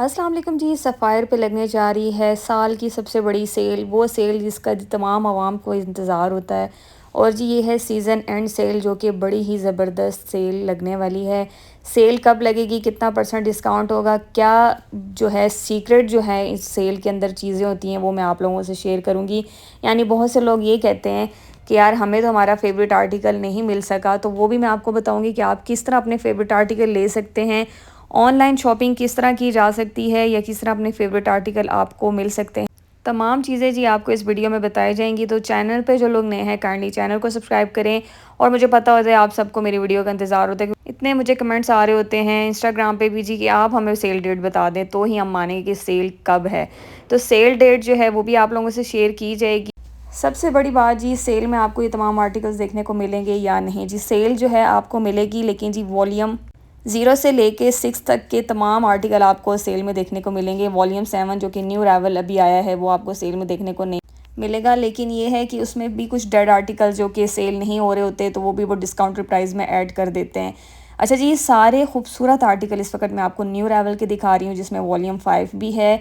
अस्सलाम वालेकुम जी। सफ़ायर पे लगने जा रही है साल की सबसे बड़ी सेल, वो सेल जिसका तमाम आवाम को इंतज़ार होता है। और जी ये है सीज़न एंड सेल, जो कि बड़ी ही ज़बरदस्त सेल लगने वाली है। सेल कब लगेगी, कितना परसेंट डिस्काउंट होगा, क्या जो है सीक्रेट जो है इस सेल के अंदर चीज़ें होती हैं, वो मैं आप लोगों से शेयर करूँगी। यानी बहुत से लोग ये कहते हैं कि यार हमें तो हमारा फ़ेवरेट आर्टिकल नहीं मिल सका, तो वो भी मैं आपको बताऊँगी कि आप किस तरह अपने फ़ेवरेट आर्टिकल ले सकते हैं। ऑनलाइन शॉपिंग किस तरह की जा सकती है, या किस तरह अपने फ़ेवरेट आर्टिकल आपको मिल सकते हैं। तमाम चीज़ें जी आपको इस वीडियो में बताई जाएंगी। तो चैनल पे जो लोग नए हैं काइंडली चैनल को सब्सक्राइब करें। और मुझे पता होता है आप सबको मेरी वीडियो का इंतज़ार होता है, इतने मुझे कमेंट्स आ रहे होते हैं इंस्टाग्राम पे भी जी कि आप हमें सेल डेट बता दें तो ही हम मानेंगे कि सेल कब है। तो सेल डेट जो है वो भी आप लोगों से शेयर की जाएगी। सबसे बड़ी बात जी, सेल में आपको ये तमाम आर्टिकल्स देखने को मिलेंगे या नहीं जी। सेल जो है आपको मिलेगी, लेकिन जी वॉल्यूम 0 से लेके 6 तक के तमाम आर्टिकल आपको सेल में देखने को मिलेंगे। वॉल्यूम 7 जो कि न्यू अराइवल अभी आया है, वो आपको सेल में देखने को नहीं मिलेगा। लेकिन ये है कि उसमें भी कुछ डेड आर्टिकल जो कि सेल नहीं हो रहे होते, तो वो भी वो डिस्काउंटेड प्राइस में ऐड कर देते हैं। अच्छा जी, ये सारे खूबसूरत आर्टिकल इस वक्त मैं आपको न्यू अराइवल के दिखा रही हूँ, जिसमें वॉल्यूम 5 भी है।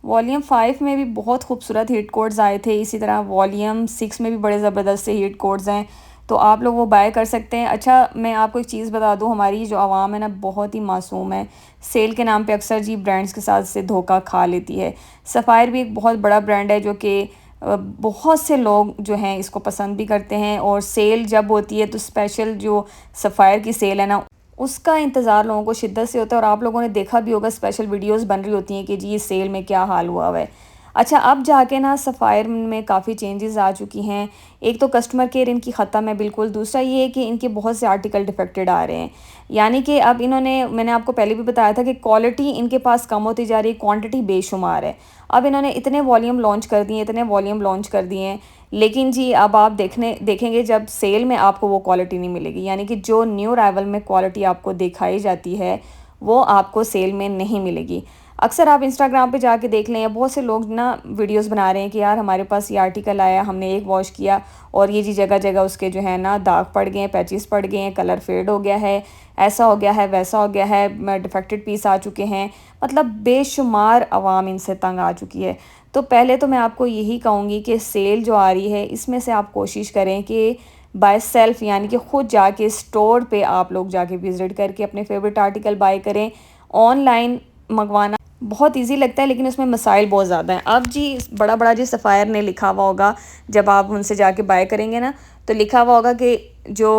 वॉल्यूम 5 में भी बहुत खूबसूरत हिट कोड्स आए थे, इसी तरह वॉल्यूम 6 में भी बड़े ज़बरदस्त से हिट कोड्स हैं, तो आप लोग वो बाय कर सकते हैं। अच्छा, मैं आपको एक चीज़ बता दूं, हमारी जो आवाम है ना बहुत ही मासूम है। सेल के नाम पे अक्सर जी ब्रांड्स के साथ से धोखा खा लेती है। सफ़ायर भी एक बहुत बड़ा ब्रांड है, जो कि बहुत से लोग जो हैं इसको पसंद भी करते हैं। और सेल जब होती है तो स्पेशल जो सफ़ायर की सेल है ना, उसका इंतज़ार लोगों को शिद्दत से होता है। और आप लोगों ने देखा भी होगा, स्पेशल वीडियोस बन रही होती हैं कि जी इस सेल में क्या हाल हुआ हुआ है। अच्छा, अब जाके ना सफ़ायर में काफ़ी चेंजेस आ चुकी हैं। एक तो कस्टमर केयर इनकी ख़त्म है बिल्कुल, दूसरा ये है कि इनके बहुत से आर्टिकल डिफेक्टेड आ रहे हैं। यानी कि अब इन्होंने, मैंने आपको पहले भी बताया था कि क्वालिटी इनके पास कम होती जा रही है, क्वांटिटी बेशुमार है। अब इन्होंने इतने वॉल्यूम लॉन्च कर दिए, इतने वॉल्यूम लॉन्च कर दिए हैं, लेकिन जी अब आप देखेंगे जब सेल में आपको वो क्वालिटी नहीं मिलेगी। यानी कि जो न्यू अराइवल में क्वालिटी आपको दिखाई जाती है, वो आपको सेल में नहीं मिलेगी। अक्सर आप इंस्टाग्राम पे जाके देख लें, बहुत से लोग ना वीडियोस बना रहे हैं कि यार हमारे पास ये आर्टिकल आया, हमने एक वॉश किया और ये जी जगह जगह उसके जो है ना दाग पड़ गए हैं, पैचेस पड़ गए हैं, कलर फेड हो गया है, ऐसा हो गया है, वैसा हो गया है, डिफेक्टेड पीस आ चुके हैं। मतलब बेशुमार आवाम इनसे तंग आ चुकी है। तो पहले तो मैं आपको यही कहूँगी कि सेल जो आ रही है, इसमें से आप कोशिश करें कि बाय सेल्फ, यानी कि ख़ुद जाके स्टोर पे आप लोग जाके विज़िट करके अपने फेवरेट आर्टिकल बाय करें। ऑनलाइन मंगवाना बहुत इजी लगता है, लेकिन उसमें मसाइल बहुत ज़्यादा हैं। अब जी बड़ा बड़ा जी सफ़ायर ने लिखा हुआ होगा, जब आप उनसे जाके बाय करेंगे ना, तो लिखा हुआ होगा कि जो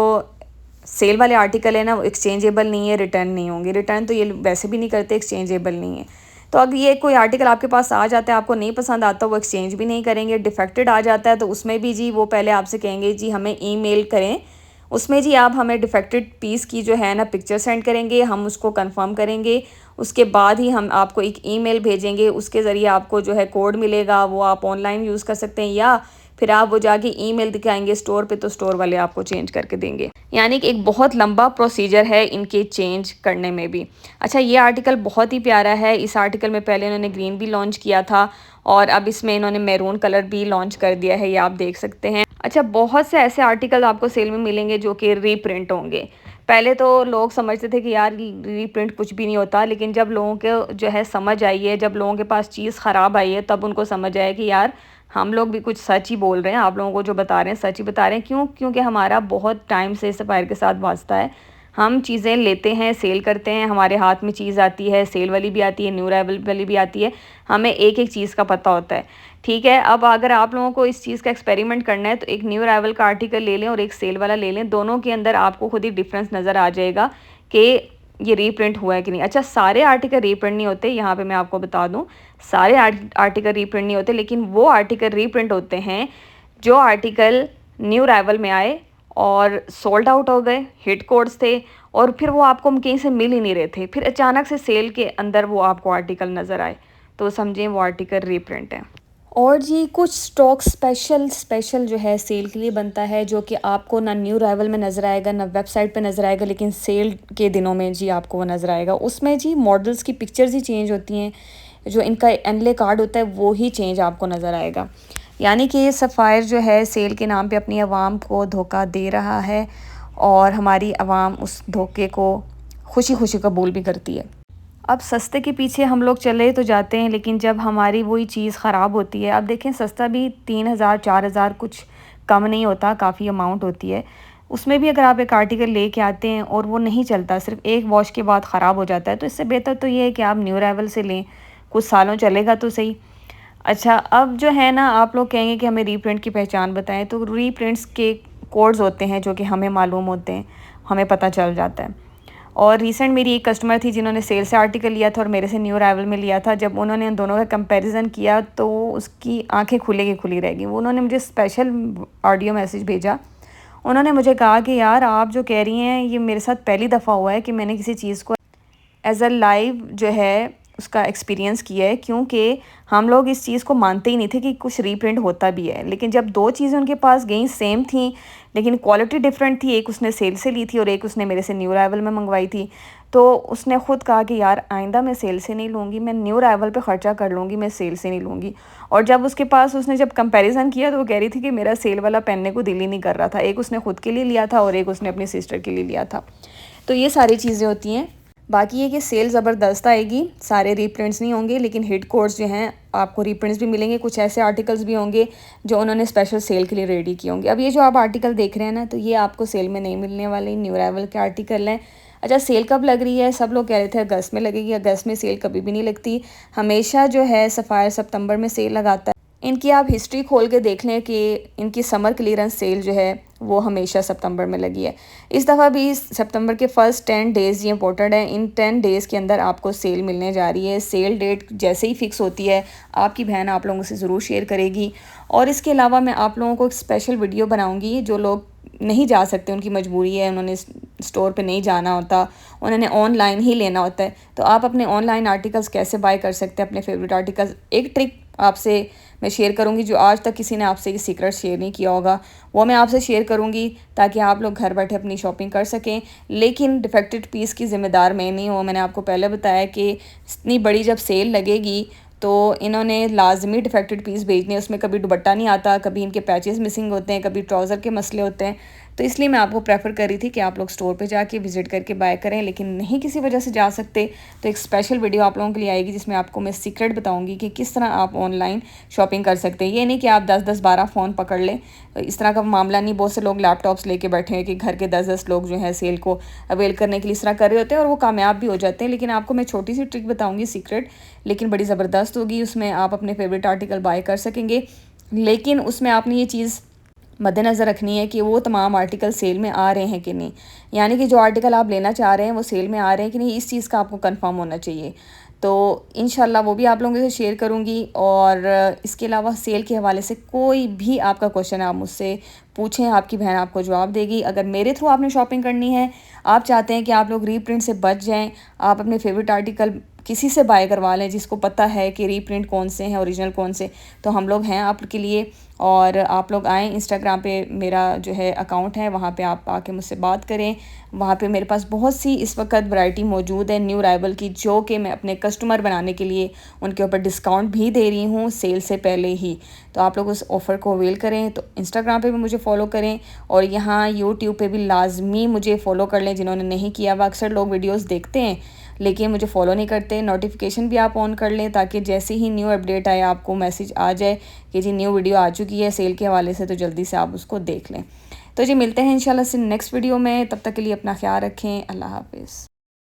सेल वाले आर्टिकल है ना, वो एक्सचेंजेबल नहीं है, रिटर्न नहीं होंगे। रिटर्न तो ये वैसे भी नहीं करते, एक्सचेंजेबल नहीं है। तो अगर ये कोई आर्टिकल आपके पास आ जाता है, आपको नहीं पसंद आता, वो एक्सचेंज भी नहीं करेंगे। डिफेक्टेड आ जाता है तो उसमें भी जी वो पहले आपसे कहेंगे जी हमें ईमेल करें, उसमें जी आप हमें डिफेक्टेड पीस की जो है ना पिक्चर सेंड करेंगे, हम उसको कंफर्म करेंगे। उसके बाद ही हम आपको एक ईमेल भेजेंगे, उसके ज़रिए आपको जो है कोड मिलेगा, वो आप ऑनलाइन यूज़ कर सकते हैं, या फिर आप वो जाके ईमेल दिखाएंगे स्टोर पे, तो स्टोर वाले आपको चेंज करके देंगे। यानी कि एक बहुत लंबा प्रोसीजर है इनके चेंज करने में भी। अच्छा, ये आर्टिकल बहुत ही प्यारा है। इस आर्टिकल में पहले इन्होंने ग्रीन भी लॉन्च किया था, और अब इसमें इन्होंने मैरून कलर भी लॉन्च कर दिया है, ये आप देख सकते हैं। अच्छा, बहुत से ऐसे आर्टिकल आपको सेल में मिलेंगे जो कि रीप्रिंट होंगे। पहले तो लोग समझते थे कि यार रीप्रिंट कुछ भी नहीं होता, लेकिन जब लोगों को जो है समझ आई है, जब लोगों के पास चीज़ ख़राब आई है, तब उनको समझ आया कि यार हम लोग भी कुछ सच ही बोल रहे हैं, आप लोगों को जो बता रहे हैं सच ही बता रहे हैं। क्यों? क्योंकि हमारा बहुत टाइम से सफ़ायर के साथ वास्ता है। हम चीज़ें लेते हैं, सेल करते हैं, हमारे हाथ में चीज़ आती है, सेल वाली भी आती है, न्यू अराइवल वाली भी आती है, हमें एक एक चीज़ का पता होता है। ठीक है, अब अगर आप लोगों को इस चीज़ का एक्सपेरिमेंट करना है, तो एक न्यू अराइवल का आर्टिकल ले लें और एक सेल वाला ले लें, दोनों के अंदर आपको खुद ही डिफरेंस नज़र आ जाएगा कि ये रीप्रिंट हुआ है कि नहीं। अच्छा, सारे आर्टिकल रीप्रिंट नहीं होते, यहाँ पे मैं आपको बता दूँ, सारे आर्टिकल रीप्रिंट नहीं होते, लेकिन वो आर्टिकल रीप्रिंट होते हैं जो आर्टिकल न्यू अराइवल में आए और सोल्ड आउट हो गए, हिट कोड्स थे, और फिर वो आपको कहीं से मिल ही नहीं रहे थे, फिर अचानक से सेल के अंदर वो आपको आर्टिकल नज़र आए, तो समझें वो आर्टिकल रीप्रिंट है। और जी कुछ स्टॉक स्पेशल जो है सेल के लिए बनता है, जो कि आपको ना न्यू अराइवल में नज़र आएगा, ना वेबसाइट पे नज़र आएगा, लेकिन सेल के दिनों में जी आपको वो नज़र आएगा। उसमें जी मॉडल्स की पिक्चर्स ही चेंज होती हैं, जो इनका एनले कार्ड होता है वो ही चेंज आपको नज़र आएगा। यानी कि ये सफ़ायर जो है सेल के नाम पे अपनी आवाम को धोखा दे रहा है, और हमारी आवाम उस धोखे को खुशी खुशी कबूल भी करती है। अब सस्ते के पीछे हम लोग चले तो जाते हैं, लेकिन जब हमारी वही चीज़ ख़राब होती है, अब देखें सस्ता भी 3000 4000 कुछ कम नहीं होता, काफ़ी अमाउंट होती है। उसमें भी अगर आप एक आर्टिकल लेके आते हैं और वो नहीं चलता, सिर्फ़ एक वॉश के बाद ख़राब हो जाता है, तो इससे बेहतर तो ये है कि आप न्यू अराइवल से लें, कुछ सालों चलेगा तो सही। अच्छा, अब जो है ना, आप लोग कहेंगे कि हमें रीप्रिंट की पहचान बताएं, तो रीप्रिंट्स के कोड्स होते हैं जो कि हमें मालूम होते हैं, हमें पता चल जाता है। और रिसेंट मेरी एक कस्टमर थी जिन्होंने सेल से आर्टिकल लिया था और मेरे से न्यू अराइवल में लिया था। जब उन्होंने इन दोनों का कंपैरिजन किया तो उसकी आंखें खुले की खुली रह गई। वो उन्होंने मुझे स्पेशल ऑडियो मैसेज भेजा। उन्होंने मुझे कहा कि यार, आप जो कह रही हैं ये मेरे साथ पहली दफ़ा हुआ है कि मैंने किसी चीज़ को एज़ अ लाइव जो है उसका एक्सपीरियंस किया है, क्योंकि हम लोग इस चीज़ को मानते ही नहीं थे कि कुछ रीप्रिंट होता भी है। लेकिन जब 2 चीज़ें उनके पास गई, सेम थी लेकिन क्वालिटी डिफरेंट थी, एक उसने सेल से ली थी और एक उसने मेरे से न्यू अराइवल में मंगवाई थी, तो उसने ख़ुद कहा कि यार आइंदा मैं सेल से नहीं लूँगी, मैं न्यू अराइवल पे ख़र्चा कर लूँगी, मैं सेल से नहीं लूँगी। और जब उसके पास उसने जब कंपैरिजन किया तो वो कह रही थी कि मेरा सेल वाला पहनने को दिल ही नहीं कर रहा था। एक उसने ख़ुद के लिए लिया था और एक उसने अपनी सिस्टर के लिए लिया था। तो ये सारी चीज़ें होती हैं। बाकी ये कि सेल ज़बरदस्त आएगी, सारे रीप्रिंट्स नहीं होंगे, लेकिन हिट कोड्स जो हैं आपको रीप्रिंट्स भी मिलेंगे। कुछ ऐसे आर्टिकल्स भी होंगे जो उन्होंने स्पेशल सेल के लिए रेडी किए होंगे। अब ये जो आप आर्टिकल देख रहे हैं ना, तो ये आपको सेल में नहीं मिलने वाले, न्यू अराइवल के आर्टिकल हैं। अच्छा, सेल कब लग रही है? सब लोग कह रहे थे अगस्त में लगेगी। अगस्त में सेल कभी भी नहीं लगती। हमेशा जो है सफ़ायर सितंबर में सेल लगाता है। इनकी आप हिस्ट्री खोल के देख लें कि इनकी समर क्लियरेंस सेल जो है वो हमेशा सितंबर में लगी है। इस दफ़ा भी सितंबर के फर्स्ट 10 डेज़ ये इम्पोर्टेड है। इन 10 डेज़ के अंदर आपको सेल मिलने जा रही है। सेल डेट जैसे ही फ़िक्स होती है आपकी बहन आप लोगों से ज़रूर शेयर करेगी। और इसके अलावा मैं आप लोगों को एक स्पेशल वीडियो बनाऊँगी। जो लोग नहीं जा सकते, उनकी मजबूरी है, उन्होंने स्टोर पे नहीं जाना होता, उन्होंने ऑनलाइन ही लेना होता है, तो आप अपने ऑनलाइन आर्टिकल्स कैसे बाय कर सकते हैं, अपने फेवरेट आर्टिकल्स। एक ट्रिक आपसे मैं शेयर करूंगी जो आज तक किसी ने आपसे ये सीक्रेट शेयर नहीं किया होगा, वो मैं आपसे शेयर करूंगी ताकि आप लोग घर बैठे अपनी शॉपिंग कर सकें। लेकिन डिफेक्टेड पीस की ज़िम्मेदार मैं नहीं हूँ। मैंने आपको पहले बताया कि इतनी बड़ी जब सेल लगेगी तो इन्होंने लाजमी डिफेक्टेड पीस भेजने, उसमें कभी दुपट्टा नहीं आता, कभी इनके पैचेस मिसिंग होते हैं, कभी ट्राउज़र के मसले होते हैं। तो इसलिए मैं आपको प्रेफर कर रही थी कि आप लोग स्टोर पे जाके विज़िट करके बाय करें। लेकिन नहीं किसी वजह से जा सकते तो एक स्पेशल वीडियो आप लोगों के लिए आएगी जिसमें आपको मैं सीक्रेट बताऊंगी कि किस तरह आप ऑनलाइन शॉपिंग कर सकते हैं। ये नहीं कि आप 10-10 12 फ़ोन पकड़ लें, इस तरह का मामला नहीं। बहुत से लोग लैपटॉप्स लेके बैठे हैं कि घर के 10-10 लोग जो है सेल को अवेल करने के लिए इस तरह कर रहे होते हैं और वो कामयाब भी हो जाते हैं। लेकिन आपको मैं छोटी सी ट्रिक बताऊँगी सीक्रेट, लेकिन बड़ी ज़बरदस्त होगी। उसमें आप अपने फेवरेट आर्टिकल बाय कर सकेंगे, लेकिन उसमें आपने ये चीज़ मद्देनज़र रखनी है कि वो तमाम आर्टिकल सेल में आ रहे हैं कि नहीं। यानी कि जो आर्टिकल आप लेना चाह रहे हैं वो सेल में आ रहे हैं कि नहीं, इस चीज़ का आपको कंफर्म होना चाहिए। तो इंशाल्लाह वो भी आप लोगों से शेयर करूंगी। और इसके अलावा सेल के हवाले से कोई भी आपका क्वेश्चन आप मुझसे पूछें, आपकी बहन आपको जवाब देगी। अगर मेरे थ्रू आपने शॉपिंग करनी है, आप चाहते हैं कि आप लोग रीप्रिंट से बच जाएँ, आप अपने फेवरेट आर्टिकल किसी से बाय करवा लें जिसको पता है कि रीप्रिंट कौन से हैं, ओरिजिनल कौन से, तो हम लोग हैं आपके लिए। और आप लोग आएँ, इंस्टाग्राम पे मेरा जो है अकाउंट है, वहाँ पे आप आके मुझसे बात करें। वहाँ पे मेरे पास बहुत सी इस वक्त वैरायटी मौजूद है न्यू अराइवल की, जो कि मैं अपने कस्टमर बनाने के लिए उनके ऊपर डिस्काउंट भी दे रही हूँ सेल से पहले ही। तो आप लोग उस ऑफ़र को अवेल करें। तो इंस्टाग्राम पे भी मुझे फ़ॉलो करें और यहाँ यूट्यूब पे भी लाजमी मुझे फ़ॉलो कर लें जिन्होंने नहीं किया हुआ। अक्सर लोग वीडियोज़ देखते हैं लेकिन मुझे फ़ॉलो नहीं करते। नोटिफिकेशन भी आप ऑन कर लें ताकि जैसे ही न्यू अपडेट आए आपको मैसेज आ जाए कि जी न्यू वीडियो आ चुकी है सेल के हवाले से, तो जल्दी से आप उसको देख लें। तो जी मिलते हैं इंशाल्लाह से नेक्स्ट वीडियो में, तब तक के लिए अपना ख्याल रखें। अल्लाह हाफिज़।